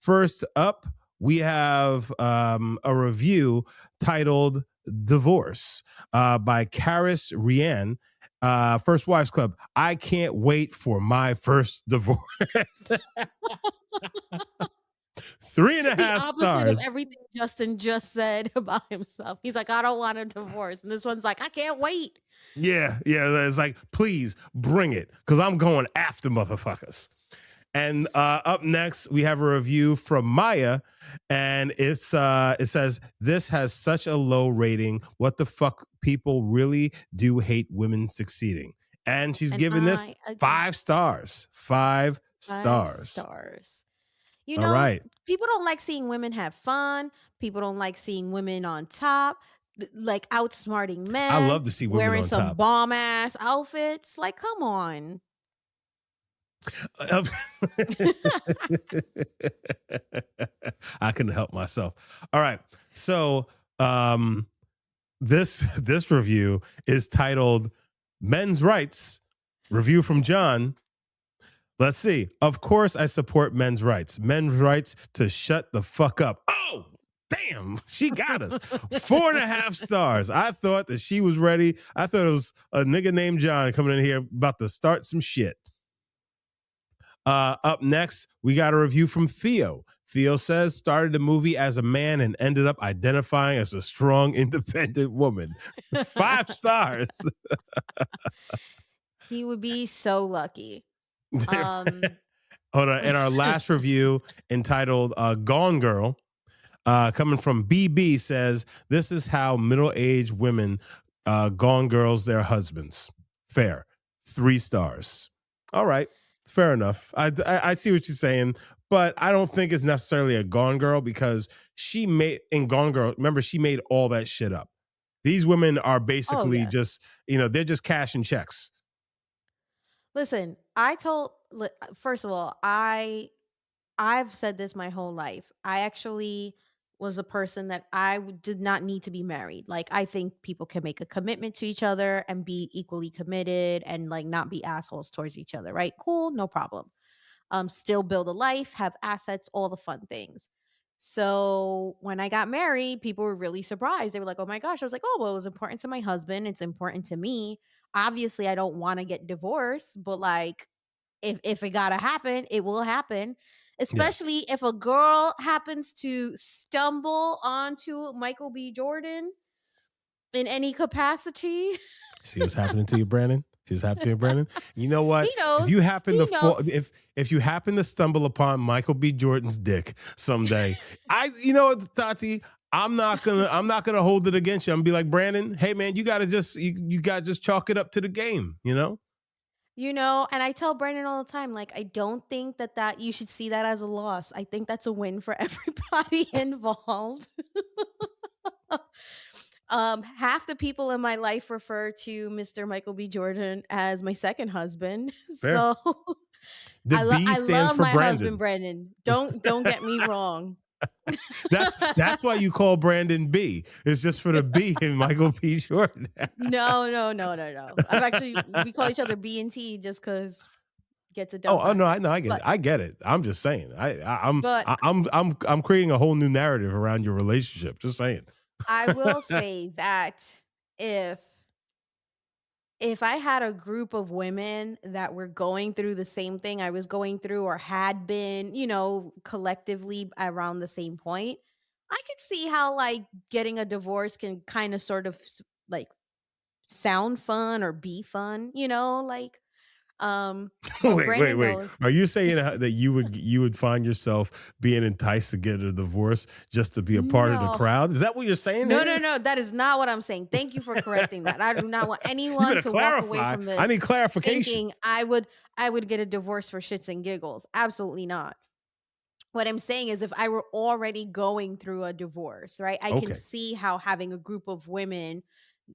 First up, we have a review titled "Divorce" by Karis Rian. First Wives Club. I can't wait for my first divorce. 3.5 The opposite stars. of everything Justin just said about himself. He's like, I don't want a divorce. And this one's like, I can't wait. Yeah. It's like, please bring it, because I'm going after motherfuckers. And up next, we have a review from Maya, and it says, "This has such a low rating. What the fuck? People really do hate women succeeding." And she's giving this 5 stars. 5 stars. 5 stars. All right. People don't like seeing women have fun. People don't like seeing women on top, like outsmarting men. I love to see women wearing on some top. bomb ass outfits. Like, come on. I couldn't help myself. All right. So this review is titled "Men's Rights." Review from John. Let's see. Of course, I support men's rights. Men's rights to shut the fuck up. Oh, damn. She got us. 4.5 stars. I thought that she was ready. I thought it was a nigga named John coming in here about to start some shit. Up next, we got a review from Theo. Theo says, "Started the movie as a man and ended up identifying as a strong, independent woman." 5 stars. He would be so lucky. Hold on. And our last review, entitled "Gone Girl," coming from BB, says, "This is how middle-aged women gone girls their husbands." Fair. 3 stars. All right. Fair enough. I see what you're saying, but I don't think it's necessarily a gone girl, because she made all that shit up. These women are basically just, they're just cashing checks. Listen, first of all, I've said this my whole life. I actually was a person that did not need to be married. Like, I think people can make a commitment to each other and be equally committed and like not be assholes towards each other, right? Cool, no problem. Still build a life, have assets, all the fun things. So when I got married, people were really surprised. They were like, "Oh my gosh." I was like, "Oh, well, it was important to my husband. It's important to me. Obviously, I don't want to get divorced, but like, if it gotta happen, it will happen." Especially if a girl happens to stumble onto Michael B. Jordan in any capacity. See what's happening to you, Brandon? See what's happening to you, Brandon? You know what? He knows. If you happen if you happen to stumble upon Michael B. Jordan's dick someday, Tati, I'm not gonna hold it against you. I'm gonna be like, "Brandon, hey man, you gotta just chalk it up to the game, And I tell Brandon all the time, like, I don't think that you should see that as a loss. I think that's a win for everybody involved. Half the people in my life refer to Mr. Michael B. Jordan as my second husband. Fair. So The B I stands love for my husband Brandon. Brandon. Don't get me wrong. That's why you call Brandon B. It's just for the B in Michael B. Jordan. No, no, no, no, no. I've actually we call each other B and T just because gets a Oh, double no, accent. I get it. But I get it. I'm just saying. but I'm creating a whole new narrative around your relationship. Just saying. I will say that if if I had a group of women that were going through the same thing I was going through or had been, collectively around the same point, I could see how like getting a divorce can kind of sort of like sound fun or be fun, but Wait. Brandon knows. Are you saying that you would find yourself being enticed to get a divorce just to be a part of the No. crowd? Is that what you're saying No, no, here? no, that is not what I'm saying. Thank you for correcting that. I do not want You anyone better to walk away clarify. from I this need clarification. thinking I would get a divorce for shits and giggles. Absolutely not. What I'm saying is if I were already going through a divorce, right? I can Okay. see how having a group of women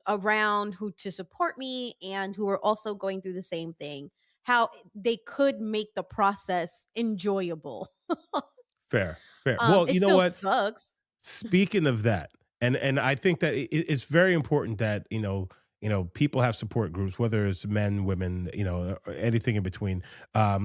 around who to support me and who are also going through the same thing, how they could make the process enjoyable. Fair. Fair. Well, It you know still what? sucks. Speaking of that, and I think that it's very important that people have support groups, whether it's men, women, or anything in between.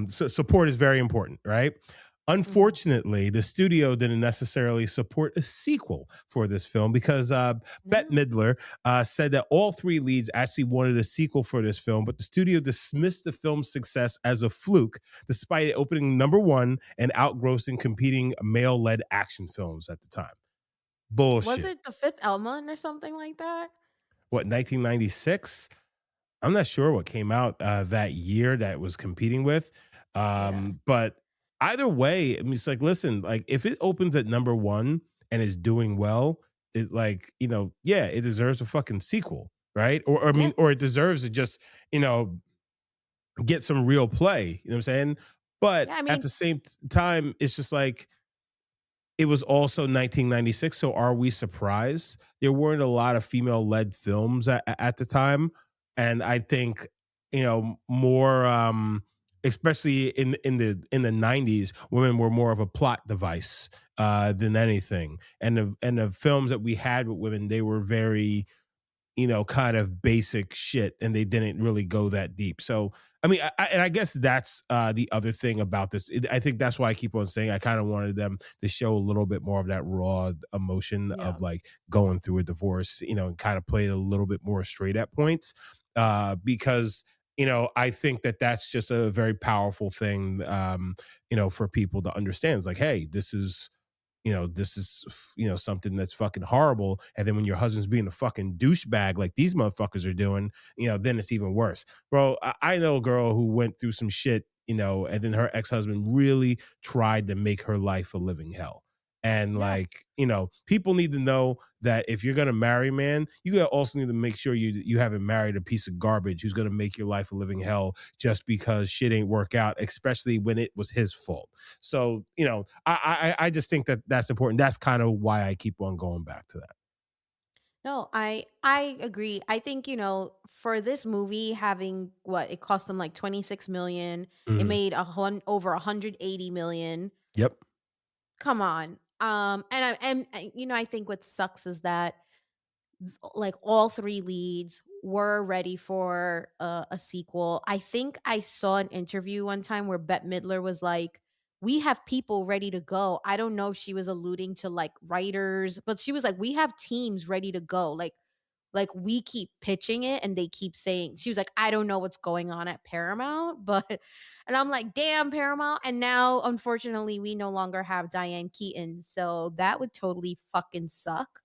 So support is very important, right? Mhm. Unfortunately, the studio didn't necessarily support a sequel for this film because Bette No. Midler said that all three leads actually wanted a sequel for this film, but the studio dismissed the film's success as a fluke, despite it opening number one and outgrossing competing male-led action films at the time. Was Bullshit. it The Fifth Element or something like that? What, 1996? I'm not sure what came out that year that it was competing with. Yeah. But either way, I mean, it's like, listen, like if it opens at number one and is doing well, it like, yeah, it deserves a fucking sequel, right? Or I Yeah. mean, or it deserves to just, get some real play. You know what I'm saying? Yeah, But I at mean, the same time, it's just like it was also 1996, so are we surprised? There weren't a lot of female-led films at the time, and I think, more, especially in the 90s, women were more of a plot device, than anything, and the films that we had with women, they were very, kind of basic shit, and they didn't really go that deep. So, I mean, and I guess that's the other thing about this. I think that's why I keep on saying I kind of wanted them to show a little bit more of that raw emotion yeah. of like going through a divorce, and kind of play it a little bit more straight at points, because I think that that's just a very powerful thing, for people to understand. It's like, hey, this is something that's fucking horrible. And then when your husband's being a fucking douchebag like these motherfuckers are doing, then it's even worse. Bro, I know a girl who went through some shit, and then her ex-husband really tried to make her life a living hell. And Yeah. like, people need to know that if you're gonna marry, man, you also need to make sure you haven't married a piece of garbage who's gonna make your life a living hell just because shit ain't work out, especially when it was his fault. So, I just think that that's important. That's kind of why I keep on going back to that. No, I agree. I think, for this movie having what it cost them like 26 million, it Mhm. made over 180 million. Yep. Come on. I think what sucks is that like all three leads were ready for a sequel. I think I saw an interview one time where Bette Midler was like, "We have people ready to go." I don't know if she was alluding to like writers, but she was like, "We have teams ready to go." Like we keep pitching it and they keep saying she was like, "I don't know what's going on at Paramount," but and I'm like, "Damn, Paramount." And now unfortunately we no longer have Diane Keaton, so that would totally fucking suck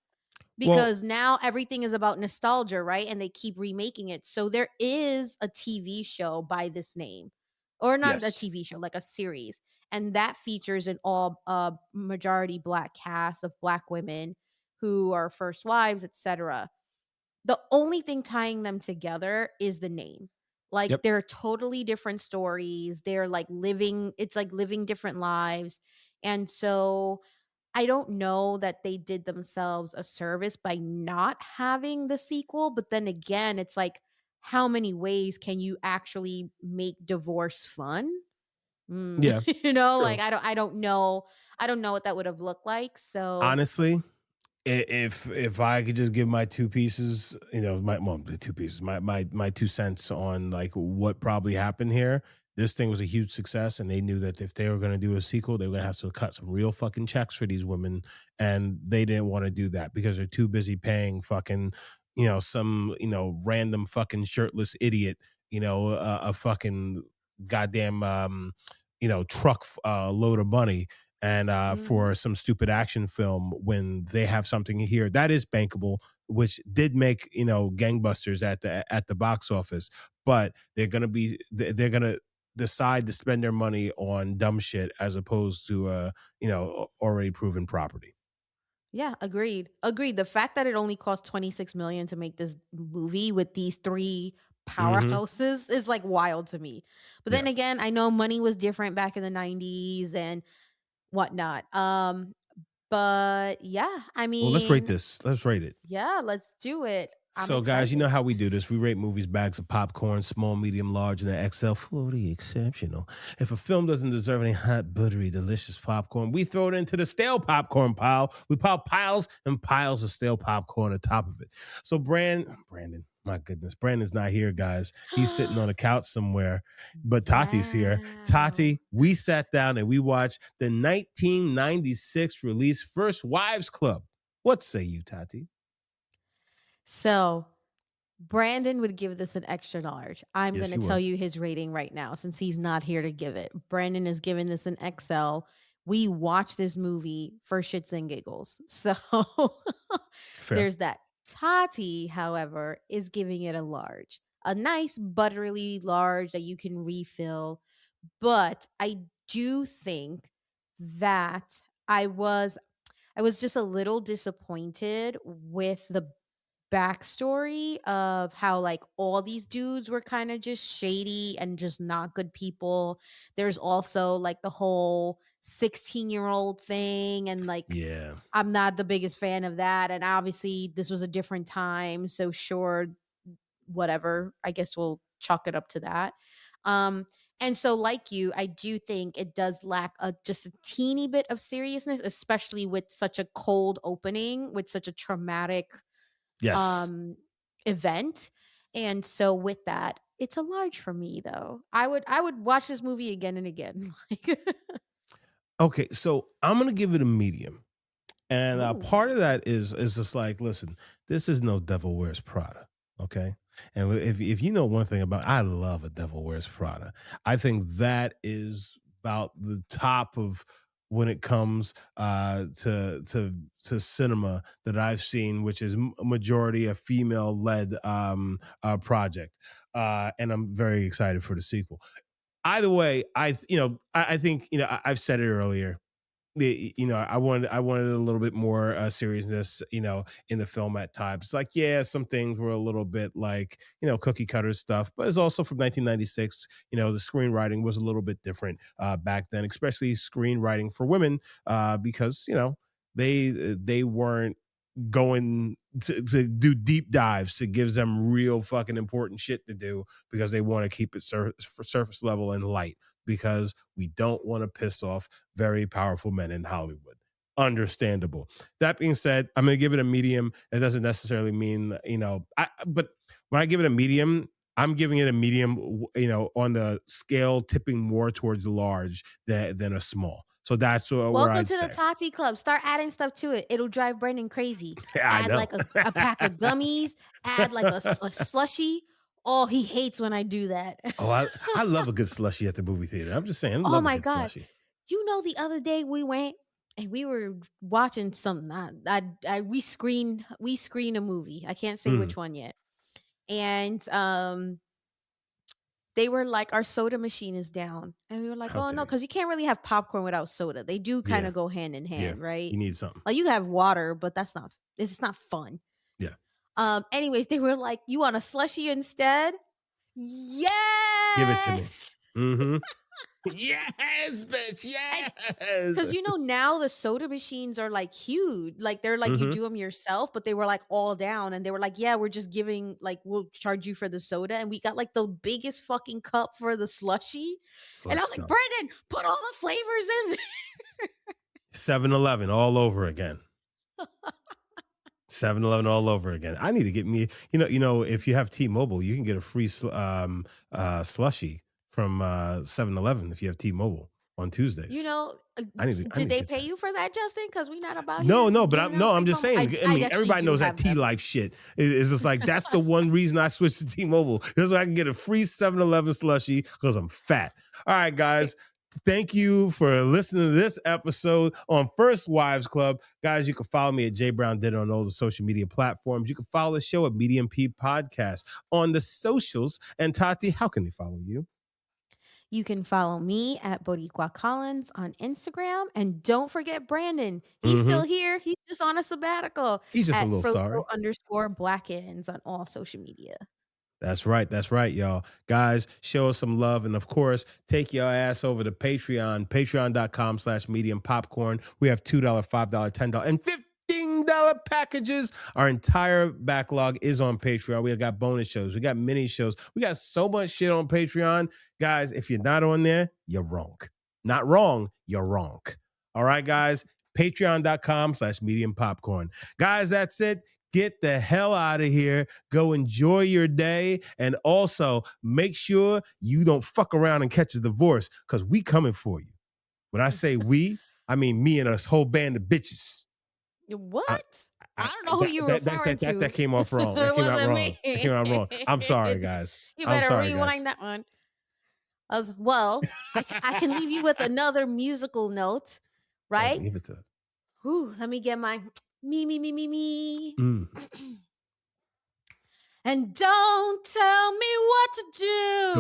Well, because now everything is about nostalgia, right? And they keep remaking it. So there is a TV show by this name, or not a yes. TV show, like a series, and that features an all majority black cast of black women who are first wives, etc. The only thing tying them together is the name. Like, Yep. they're totally different stories. They're, like, living different lives, and so I don't know that they did themselves a service by not having the sequel, but then again, it's like, how many ways can you actually make divorce fun? Yeah. Like, True. I don't know what that would have looked like, so Honestly, if I could just give my two pieces, the two pieces, my 2 cents on like what probably happened here. This thing was a huge success, and they knew that if they were going to do a sequel, they were going to have to cut some real fucking checks for these women, and they didn't want to do that because they're too busy paying fucking, some random fucking shirtless idiot, a fucking goddamn truck load of money and for mhm. some stupid action film when they have something here that is bankable, which did make gangbusters at the box office, but they're gonna decide to spend their money on dumb shit as opposed to already proven property. Yeah, agreed. Agreed. The fact that it only cost 26 million to make this movie with these 3 Hmm. powerhouses is like wild to me. But Yeah. then again, I know money was different back in the 90s and whatnot. But yeah, I Well, let's rate mean, this. Let's rate it. yeah, let's do it. I'm So, guys, you know excited. how we do this. We rate movies, bags of popcorn, small, medium, large, and an XL for the exceptional. If a film doesn't deserve any hot, buttery, delicious popcorn, we throw it into the stale popcorn pile. We pile piles and piles of stale popcorn on top of it. So, Brandon, my goodness, Brandon's not here, guys. He's sitting on a couch somewhere, but Tati's here. Wow. Tati, we sat down and we watched the 1996 release First Wives Club. What say you, Tati? So, Brandon would give this an extra large. I'm Yes, going he to tell would. you his rating right now since he's not here to give it. Brandon is giving this an XL. We watched this movie for shits and giggles. So Fair. there's that. Tati, however, is giving it a large. A nice buttery large that you can refill. But I do think that I was just a little disappointed with the backstory of how like all these dudes were kind of just shady and just not good people. There's also like the whole 16-year-old thing and like Yeah. I'm not the biggest fan of that and obviously this was a different time, so sure, whatever. I guess we'll chalk it up to that. Um and so like you, I do think it does lack just a teeny bit of seriousness, especially with such a cold opening, with such a traumatic Yes. um event. And so with that, it's a large for me though. I would watch this movie again and again. Like Okay, so I'm gonna give it a medium, and part of Ooh. that is just like, listen, this is no Devil Wears Prada, okay? And if you know one thing about, I love a Devil Wears Prada. I think that is about the top of when it comes to cinema that I've seen, which is a majority a female led project, and I'm very excited for the sequel. Either way, I think I've said it earlier. I wanted a little bit more seriousness, in the film at times. It's like, yeah, some things were a little bit like, cookie cutter stuff, but it's also from 1996. The screenwriting was a little bit different back then, especially screenwriting for women, because they weren't going to do deep dives. It gives them real fucking important shit to do because they want to keep it for surface level and light because we don't want to piss off very powerful men in Hollywood. Understandable. That being said, I'm going to give it a medium. That doesn't necessarily mean, but when I give it a medium, I'm giving it a medium, on the scale tipping more towards large than a small. So that's where Welcome I'd to the say. Tati Club. Start adding stuff to it. It'll drive Brendan crazy. Yeah, I Add know. like a pack of gummies, add like a slushy. Oh, he hates when I do that. Oh, I love a good slushy at the movie theater. I'm just saying, I Oh love a my good God. slushy. You know, the other day we went and we were watching something. We screened a movie. I can't say Mm, which one yet. And they were like, our soda machine is down. And we were like, how oh dare no, you? because you can't really have popcorn without soda. They do kind Yeah, of go hand in yeah. hand, right? You need something. Like you have water, but it's not fun. Yeah. Anyways, they were like, you want a slushy instead? Yes. Give it to me. Mm-hmm. Yes, bitch. Yes. Because now the soda machines are like huge. Like they're like you do them yourself, but they were like all down, and they were like, yeah, we're just giving we'll charge you for the soda, and we got like the biggest fucking cup for the slushy. And I was like, Brendan, put all the flavors in there. 7-Eleven all over again. 7-Eleven all over again. I need to get me. If you have T-Mobile, you can get a free slushy from 7-Eleven if you have T-Mobile on Tuesdays. Did they pay you for that, Justin? Because we not about no, but I'm just saying. I mean, everybody knows that T-Life shit is just like that's the one reason I switched to T-Mobile. That's why I can get a free 7-Eleven slushy because I'm fat. All right, guys. Thank you for listening to this episode on First Wives Club. Guys, you can follow me at jbrown on all the social media platforms. You can follow the show at Medium P Podcast on the socials. And Tati, how can they follow you? You can follow me at Boricua Collins on Instagram. And don't forget Brandon. He's still here. He's just on a sabbatical. He's just a little sorry. _Blackens on all social media. That's right, y'all. Guys, show us some love. And of course, take your ass over to Patreon, patreon.com/medium popcorn. We have $2, $5, $10, and $15 packages. Our entire backlog is on Patreon. We got bonus shows. We got mini shows. We got so much shit on Patreon. Guys, if you're not on there, you're wrong. Not wrong, you're wrong. All right, guys, patreon.com/medium popcorn. Guys, that's it. Get the hell out of here. Go enjoy your day. And also make sure you don't fuck around and catch a divorce because we coming for you. When I say we, I mean me and a whole band of bitches. What? I don't know who you were referring to. That came off wrong. That came out wrong. I'm sorry, guys. You better rewind that one. As well, I can leave you with another musical note, right? Leave it to it. Let me get my... Me. And don't tell me what to do.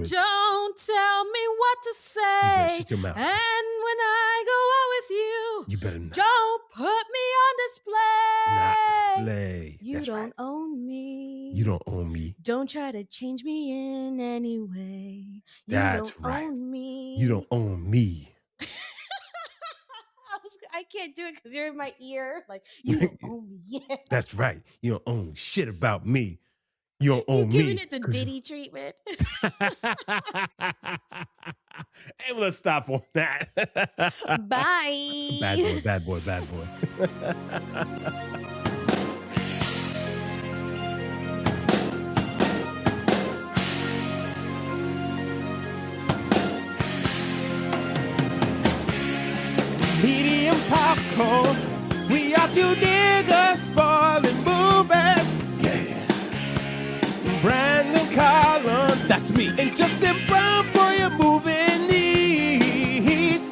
Don't tell me what to say. Shut your mouth. And when I go out with you, you better not. Don't put me on display. Not display. You That's don't right. own me. You don't own me. Don't try to change me in any way. That's don't right. Own me. You don't own me. I can't do it because you're in my ear. Like, you don't own me. Yeah. That's right. You don't own shit about me. You don't own me. Giving it the Diddy treatment. Hey, let's stop on that. Bye. Bad boy. Medium popcorn. We are two niggas spoiling movies. Yeah, Brandon Collins, that's me. and Justin Brown for your movie needs.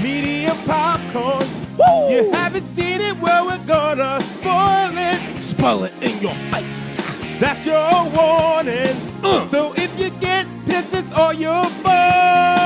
Medium popcorn. Woo! You haven't seen it, well, we're gonna spoil it. Spoil it in your face. That's your warning. So if you get pissed, it's all your fault.